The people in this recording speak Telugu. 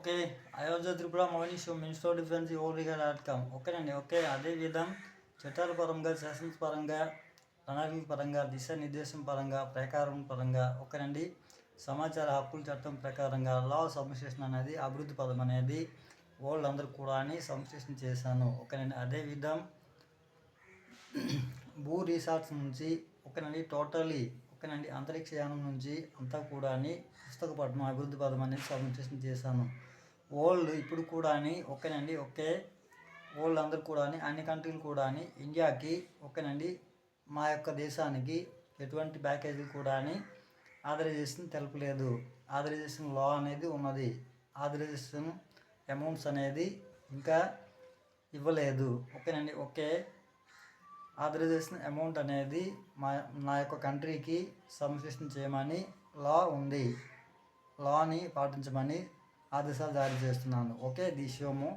ఓకే. అయోధ్య త్రిపుర మౌని షో మినిస్టర్ ఆఫ్ డిఫెన్స్ ఓరిగా.com ఓకేనండి. ఓకే. అదేవిధం చట్టాల పరంగా, సెషన్స్ పరంగా, ప్రణాళిక పరంగా, దిశానిర్దేశం పరంగా, ప్రకారం పరంగా ఓకేనండి. సమాచార హక్కుల చట్టం ప్రకారంగా లా సబ్మిషన్ అనేది అభివృద్ధి పదం అనేది వాళ్ళందరూ కూడా అని సబ్మిషన్ చేశాను ఓకేనండి. అదేవిధం భూ రీసార్ట్స్ నుంచి ఓకేనండి టోటలీ ఓకేనండి అంతరిక్షయానం నుంచి అంతా కూడా పుస్తకపట్నం అభివృద్ధి పదం అనేది సబ్మిషన్ చేశాను. వరల్డ్ ఇప్పుడు కూడా ఓకేనండి. ఓకే. వరల్డ్ అందరూ కూడా అన్ని కంట్రీలు కూడా ఇండియాకి ఓకేనండి మా యొక్క దేశానికి ఎటువంటి ప్యాకేజీలు కూడా ఆథరైజేషన్ తెలపలేదు. ఆథరైజేషన్ లా అనేది ఉన్నది. ఆథరైజేషన్ అమౌంట్స్ అనేది ఇంకా ఇవ్వలేదు ఓకేనండి. ఓకే. ఆథరైజేషన్ అమౌంట్ అనేది నా యొక్క కంట్రీకి సబ్మిషన్ చేయమని లా ఉంది. లాని పాటించమని ఆదేశాలు జారీ చేస్తున్నాను. ఓకే. ది షోము